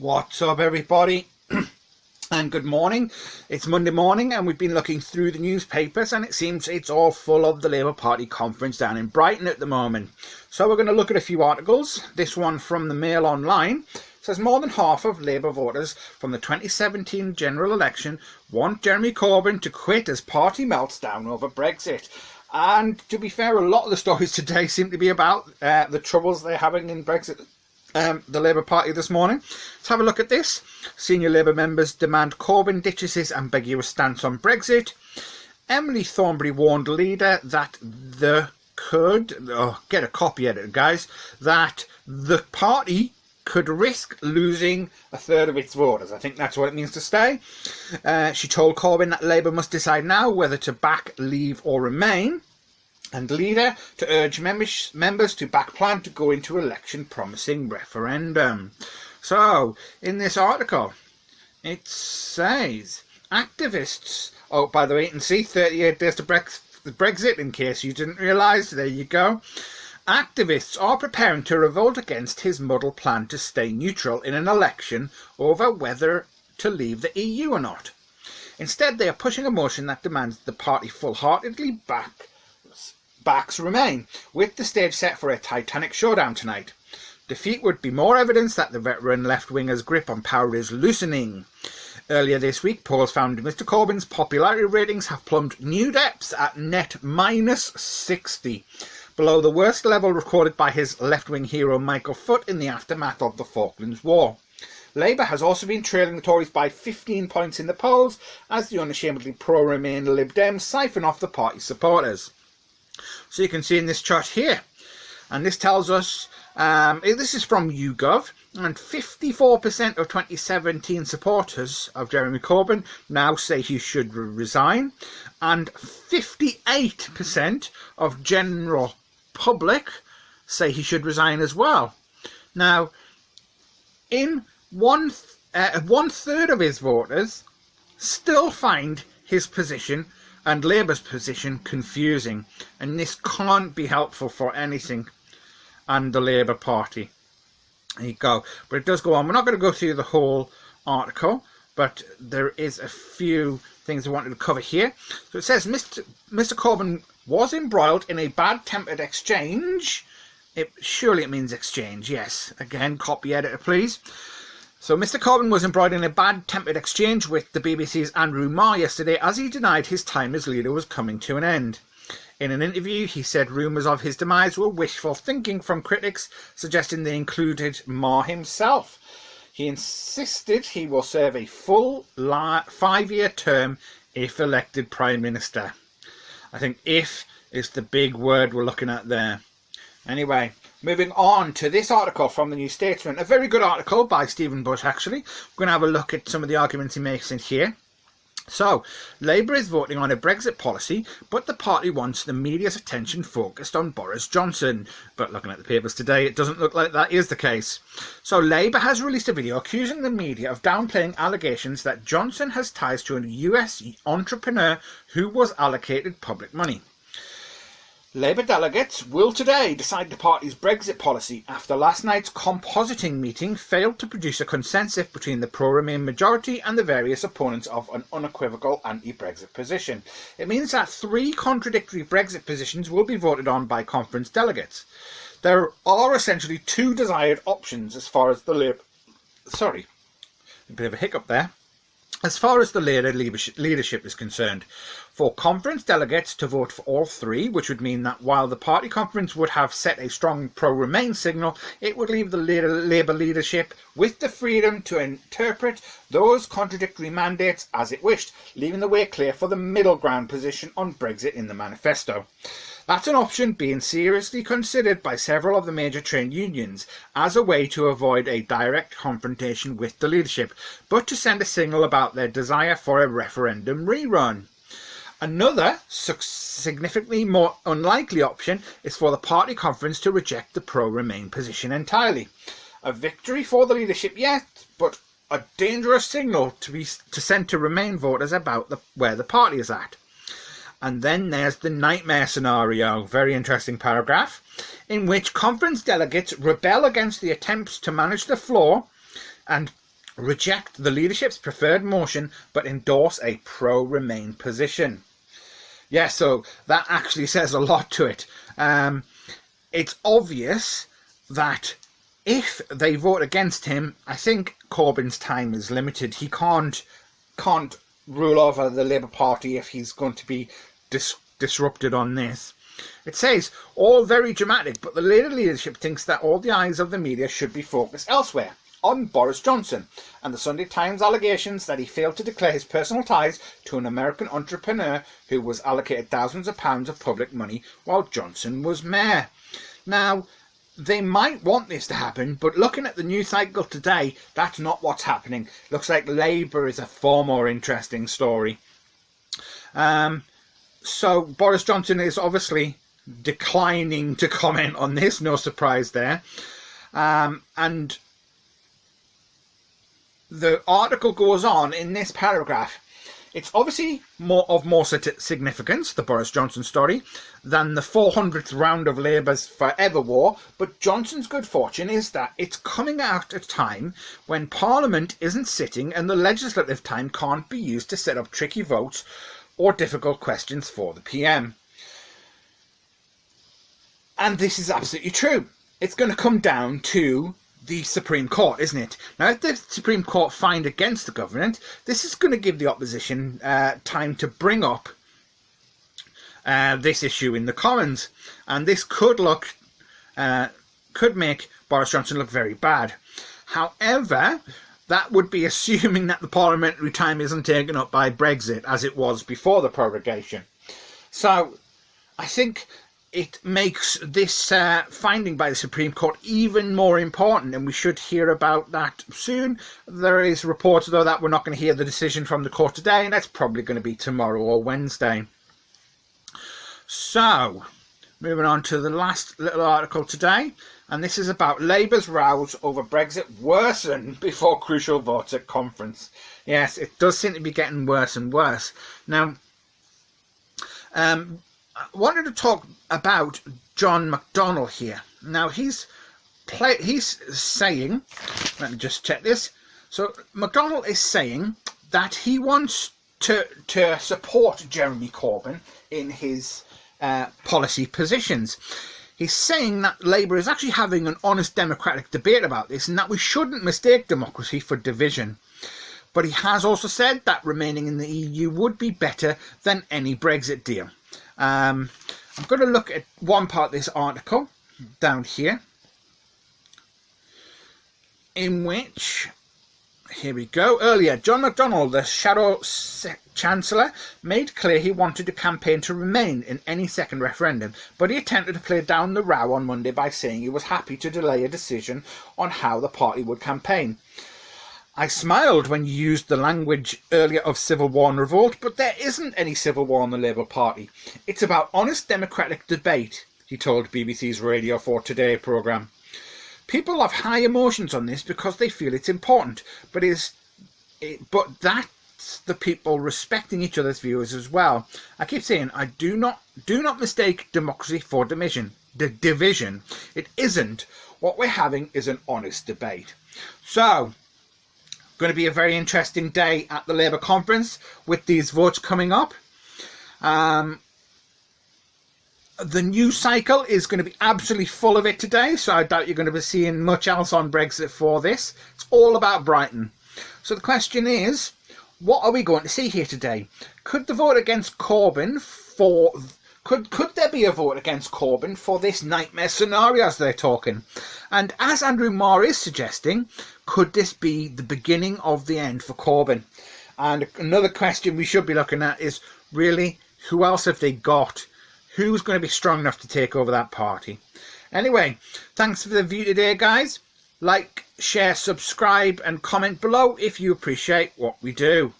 What's up, everybody? And good morning. It's Monday morning and we've been looking through the newspapers and it seems it's all full of the Labour Party conference down in Brighton at the moment. So we're going to look at a few articles. This one from the Mail Online says more than half of Labour voters from the 2017 general election want Jeremy Corbyn to quit as party melts down over Brexit. And to be fair, a lot of the stories today seem to be about the troubles they're having in Brexit. The Labour Party this morning. Let's have a look at this. Senior Labour members demand Corbyn ditches his ambiguous stance on Brexit. Emily Thornberry warned leader that get a copy editor, guys, that the party could risk losing a third of its voters. I think that's what it means to stay. She told Corbyn that Labour must decide now whether to back, leave or remain. And leader to urge members to back plan to go into election promising referendum. So, in this article, it says, activists, oh, by the way, you can see 38 days to Brexit, in case you didn't realise, there you go. Activists are preparing to revolt against his muddled plan to stay neutral in an election over whether to leave the EU or not. Instead, they are pushing a motion that demands the party full-heartedly backs remain, with the stage set for a titanic showdown tonight. Defeat would be more evidence that the veteran left-winger's grip on power is loosening. Earlier this week, polls found Mr Corbyn's popularity ratings have plumbed new depths at net -60, below the worst level recorded by his left-wing hero Michael Foot in the aftermath of the Falklands War. Labour has also been trailing the Tories by 15 points in the polls as the unashamedly pro-Remain Lib Dems siphon off the party's supporters. So you can see in this chart here, and this tells us, this is from YouGov, and 54% of 2017 supporters of Jeremy Corbyn now say he should resign, and 58% of general public say he should resign as well. Now, in one third of his voters still find his position and Labour's position confusing, and this can't be helpful for anything and the Labour Party. There you go. But it does go on. We're not going to go through the whole article, but there is a few things I wanted to cover here. So it says Mr Corbyn was embroiled in a bad-tempered exchange. Surely it means exchange, yes. Again, copy editor, please. So Mr Corbyn was embroiled in a bad-tempered exchange with the BBC's Andrew Marr yesterday as he denied his time as leader was coming to an end. In an interview, he said rumours of his demise were wishful thinking from critics, suggesting they included Marr himself. He insisted he will serve a full 5-year term if elected Prime Minister. I think "if" is the big word we're looking at there. Anyway, moving on to this article from the New Statesman. A very good article by Stephen Bush, actually. We're going to have a look at some of the arguments he makes in here. So, Labour is voting on a Brexit policy, but the party wants the media's attention focused on Boris Johnson. But looking at the papers today, it doesn't look like that is the case. So, Labour has released a video accusing the media of downplaying allegations that Johnson has ties to a US entrepreneur who was allocated public money. Labour delegates will today decide the party's Brexit policy after last night's compositing meeting failed to produce a consensus between the pro-Remain majority and the various opponents of an unequivocal anti-Brexit position. It means that 3 contradictory Brexit positions will be voted on by conference delegates. There are essentially 2 desired options as far as the Labour... Sorry, a bit of a hiccup there. As far as the Labour leadership is concerned, for conference delegates to vote for all 3, which would mean that while the party conference would have set a strong pro-Remain signal, it would leave the Labour leadership with the freedom to interpret those contradictory mandates as it wished, leaving the way clear for the middle ground position on Brexit in the manifesto. That's an option being seriously considered by several of the major trade unions as a way to avoid a direct confrontation with the leadership, but to send a signal about their desire for a referendum rerun. Another, significantly more unlikely option is for the party conference to reject the pro-Remain position entirely. A victory for the leadership, yes, but a dangerous signal to send to Remain voters about where the party is at. And then there's the nightmare scenario, very interesting paragraph, in which conference delegates rebel against the attempts to manage the floor and reject the leadership's preferred motion but endorse a pro-Remain position. Yeah, so that actually says a lot to it. It's obvious that if they vote against him, I think Corbyn's time is limited. He can't rule over the Labour Party if he's going to be disrupted on this. It says, all very dramatic, but the Labour leadership thinks that all the eyes of the media should be focused elsewhere, on Boris Johnson and the Sunday Times allegations that he failed to declare his personal ties to an American entrepreneur who was allocated thousands of pounds of public money while Johnson was mayor. Now, they might want this to happen, but looking at the news cycle today, that's not what's happening. Looks like Labour is a far more interesting story. So Boris Johnson is obviously declining to comment on this, no surprise there. And the article goes on in this paragraph. It's obviously more significance, the Boris Johnson story, than the 400th round of Labour's Forever War, but Johnson's good fortune is that it's coming out at a time when Parliament isn't sitting and the legislative time can't be used to set up tricky votes or difficult questions for the PM. And this is absolutely true. It's going to come down to the Supreme Court, isn't it? Now, if the Supreme Court find against the government, this is going to give the opposition time to bring up this issue in the Commons, and this could make Boris Johnson look very bad. However, that would be assuming that the parliamentary time isn't taken up by Brexit, as it was before the prorogation. So, I think it makes this finding by the Supreme Court even more important, and we should hear about that soon. There is reports, though, that we're not going to hear the decision from the court today, and that's probably going to be tomorrow or Wednesday. So, moving on to the last little article today, and this is about Labour's rows over Brexit worsen before crucial votes at conference. Yes, it does seem to be getting worse and worse. Now, I wanted to talk about John McDonnell here. Now, he's saying, let me just check this. So, McDonnell is saying that he wants to support Jeremy Corbyn in his policy positions. He's saying that Labour is actually having an honest democratic debate about this and that we shouldn't mistake democracy for division. But he has also said that remaining in the EU would be better than any Brexit deal. I'm going to look at one part of this article down here, in which, here we go, earlier, John McDonnell, the Shadow Chancellor, made clear he wanted to campaign to remain in any second referendum, but he attempted to play down the row on Monday by saying he was happy to delay a decision on how the party would campaign. I smiled when you used the language earlier of civil war and revolt, but there isn't any civil war in the Labour Party. It's about honest democratic debate, he told BBC's Radio 4 Today programme. People have high emotions on this because they feel it's important, but that's the people respecting each other's views as well. I keep saying, I do not mistake democracy for division. It isn't. What we're having is an honest debate. So, going to be a very interesting day at the Labour conference with these votes coming up. The news cycle is going to be absolutely full of it today, so I doubt you're going to be seeing much else on Brexit for this. It's all about Brighton. So the question is, what are we going to see here today? Could the vote against Corbyn Could there be a vote against Corbyn for this nightmare scenario as they're talking? And as Andrew Marr is suggesting, could this be the beginning of the end for Corbyn? And another question we should be looking at is, really, who else have they got? Who's going to be strong enough to take over that party? Anyway, thanks for the view today, guys. Like, share, subscribe and comment below if you appreciate what we do.